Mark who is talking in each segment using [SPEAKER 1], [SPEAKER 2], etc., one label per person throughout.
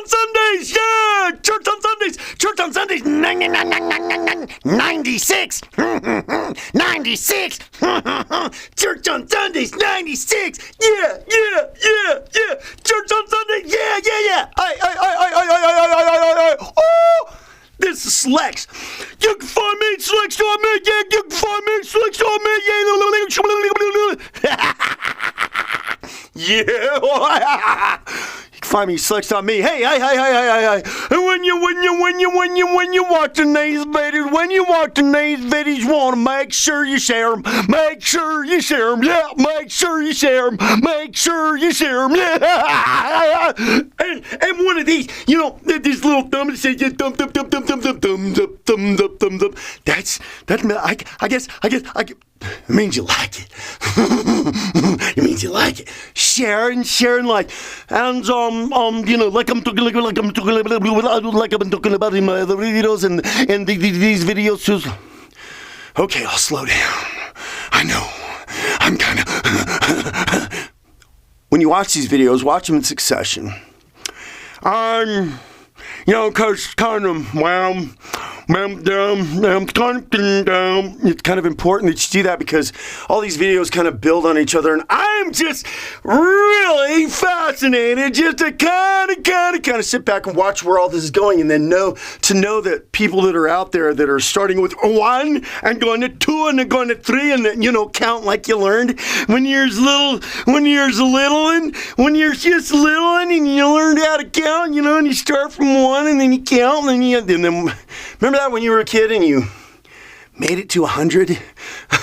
[SPEAKER 1] on Sundays. Yeah, church on Sundays. Church on Sundays. 96. 96. Church on Sundays. 96. Yeah. Church on Sundays. Yeah. Oh. This is Slex. You can find me at Slex.me. Yeah, you can find me at Slex.me. Yeah. Yeah. You can find me at Slex.me. Hey. And when you watching these videos, you want to make sure you share them. Make sure you share them. Yeah, make sure you share them. Make sure you share them. Yeah. And one of these, this little thumb that says thumb. That's I guess it means you like it. It means you like it. Sharing like, and like I'm talking about in my other videos and these videos too. Okay, I'll slow down. I know. I'm kind of. When you watch these videos, watch them in succession. Because kind of, it's kind of important that you do that because all these videos kind of build on each other, and I'm just really fascinated just to kind of sit back and watch where all this is going, and then know that people that are out there that are starting with 1 and going to 2 and then going to 3 and then, count like you learned when you're little and when you're just little and you learned how to count, and you start from 1 and then you count and then remember that when you were a kid and you made it to 100?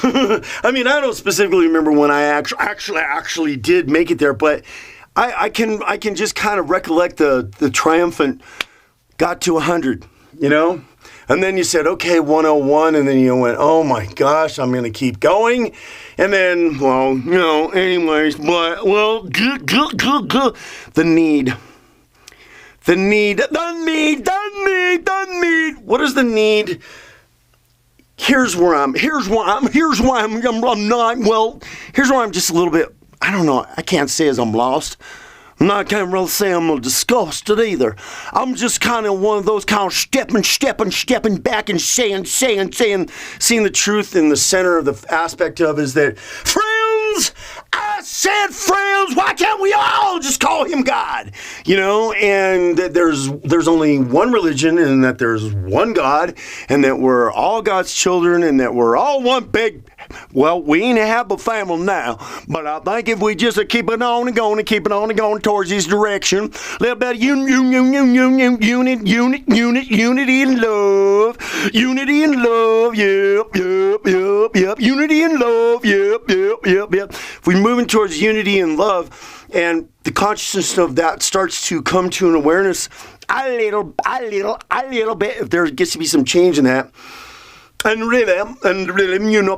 [SPEAKER 1] I mean, I don't specifically remember when I actually did make it there, but I can just kind of recollect the triumphant got to 100, And then you said, okay, 101, and then you went, oh my gosh, I'm going to keep going. And then, anyways, but, the need. What is the need? Here's where I'm just a little bit, I don't know, I can't say as I'm lost. I'm not kind of really saying I'm disgusted either. I'm just kind of one of those kind of stepping back and saying, seeing the truth in the center of the aspect of is that, friends, I said friends, why can't we all just call him God? And that there's only one religion and that there's one God and that we're all God's children and that we're all one big, we ain't have a family now, but I think if we just keep it on and going towards this direction, a little bit of unity and love, unity and love, yep, unity and love, yep. If we're moving towards unity and love, and the consciousness of that starts to come to an awareness, a little bit, if there gets to be some change in that. And really,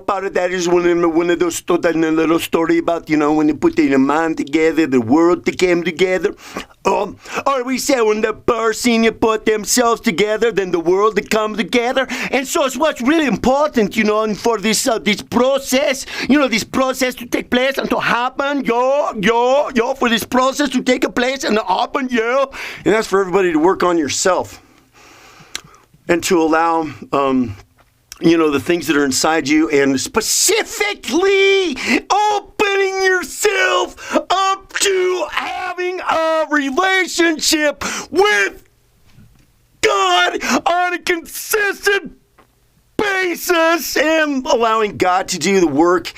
[SPEAKER 1] part of that is one of those little story about, when they put the man together, the world came together. Or we say when the person you put themselves together, then the world come together. And so it's what's really important, and for this process, this process to take place and to happen, for this process to take place and to happen, And that's for everybody to work on yourself and to allow, the things that are inside you, and specifically opening yourself up to having a relationship with God on a consistent basis and allowing God to do the work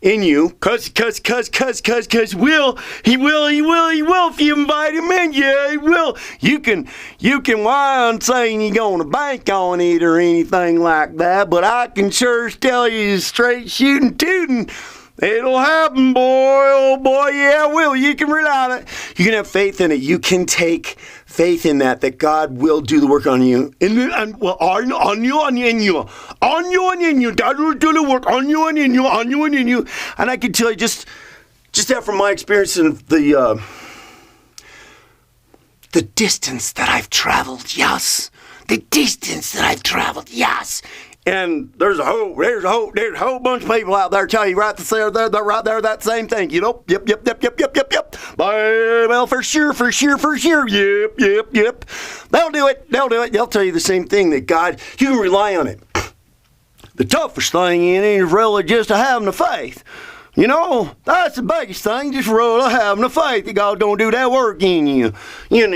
[SPEAKER 1] in you, cause he will if you invite him in, he will. You can lie on saying you're gonna bank on it or anything like that, but I can sure tell you straight shooting tooting, it'll happen, boy, oh boy, yeah, it will. You can rely on it. You can have faith in it. You can take faith in that God will do the work on you. On you. God will do the work on you and in you. And I can tell you just that from my experience in the distance that I've traveled, yes. The distance that I've traveled, yes. And there's a whole bunch of people out there tell you right there, that same thing. You know, yep. Well, for sure. Yep. They'll do it. They'll tell you the same thing, that God, you can rely on it. The toughest thing in it is really just having the faith. You know, that's the biggest thing, just really having the faith that God don't do that work in you. And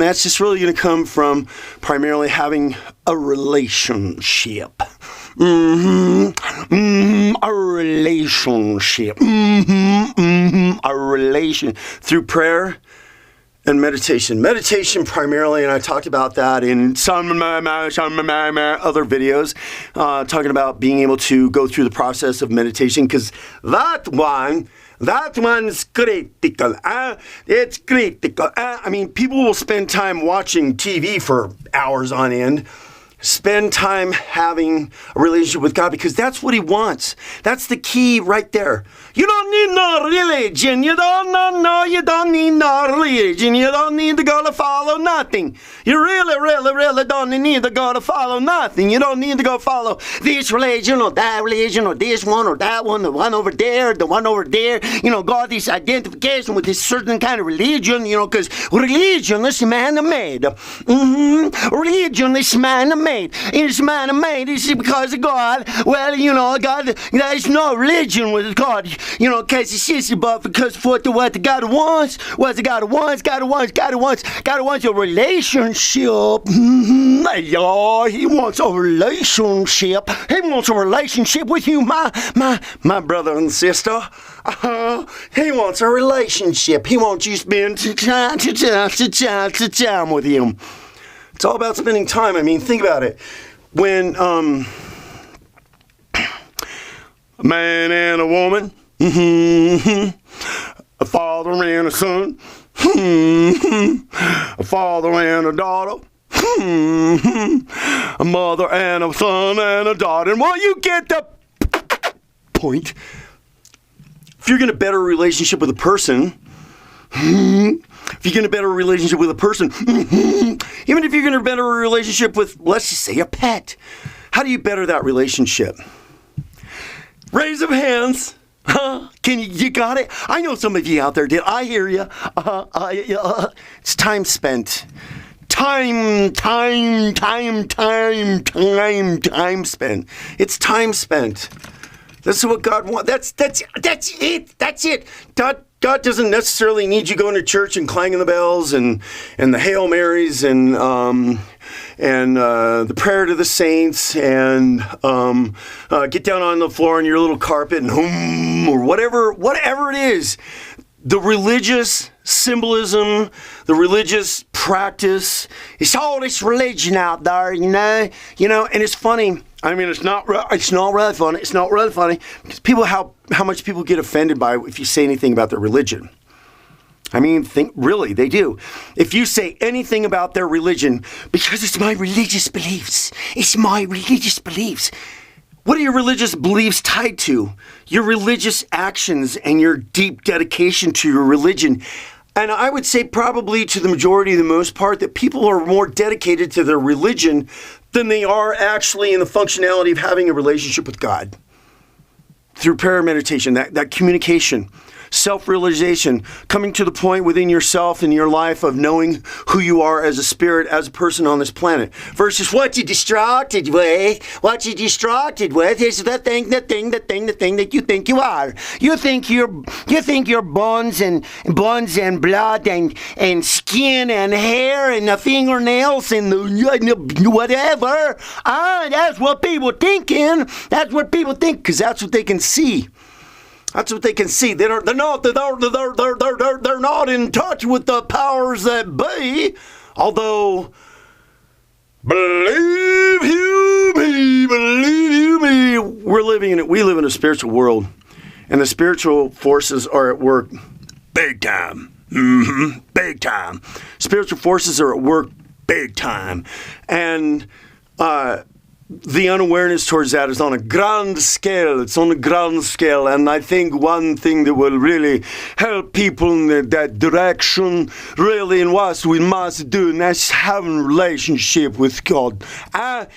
[SPEAKER 1] that's just really going to come from primarily having a relationship. A relationship. A relation. Through prayer and meditation. Meditation primarily, and I talked about that in some of my other videos, talking about being able to go through the process of meditation, because that one's critical. It's critical. I mean, people will spend time watching TV for hours on end. Spend time having a relationship with God, because that's what he wants. That's the key right there. You don't need no religion. You don't need no religion. You don't need to go to follow nothing. You really don't need to go to follow nothing. You don't need to go follow this religion or that religion or this one or that one, the one over there, the one over there. You know, got this identification with this certain kind of religion, you know, because religion is man-made. Religion is man-made. It's man-made. It's because of God. Well, you know, God, there's no religion with God. You know, because it's just but because of what God wants. What God wants. God wants a relationship. Yeah, he wants a relationship. He wants a relationship with you, my brother and sister. He wants a relationship. He wants you to spend time with him. It's all about spending time. I mean, think about it. When a man and a woman, a father and a son, a father and a daughter, a mother and a son and a daughter. And well, you get the point. If you're going to better a relationship with a person, if you're going to better a relationship with a person, even if you're going to better a relationship with, let's just say, a pet, how do you better that relationship? Raise of hands. You got it? I know some of you out there did. I hear you. It's time spent. Time spent. It's time spent. That's what God wants. That's it. God doesn't necessarily need you going to church and clanging the bells and the Hail Marys and the prayer to the saints and get down on the floor on your little carpet and or whatever it is. The religious symbolism, the religious practice, it's all this religion out there, you know, and it's funny. I mean, it's not really funny. It's not really funny because how much people get offended by if you say anything about their religion. I mean, really, they do. If you say anything about their religion, because it's my religious beliefs. It's my religious beliefs. What are your religious beliefs tied to? Your religious actions and your deep dedication to your religion. And I would say probably to the majority, the most part, that people are more dedicated to their religion than they are actually in the functionality of having a relationship with God. Through prayer and meditation, that communication, self-realization, coming to the point within yourself and your life of knowing who you are as a spirit, as a person on this planet, versus what you're distracted with. What you're distracted with is the thing that you think you are. You think you're bones and blood and skin and hair and the fingernails and the whatever. That's what people thinking. That's what people think, because that's what they can see. That's what they can see. They're not in touch with the powers that be. Although, believe you me, we live in a spiritual world, and the spiritual forces are at work big time. Big time. Spiritual forces are at work big time. And the unawareness towards that is on a grand scale. It's on a grand scale, and I think one thing that will really help people in that direction, really, in what we must do, and that's having a relationship with God.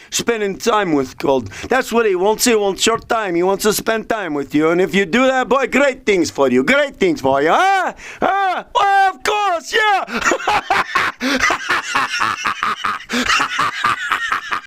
[SPEAKER 1] Spending time with God. That's what He wants. He wants your time. He wants to spend time with you, and if you do that, boy, great things for you. Great things for you. Well, of course, yeah.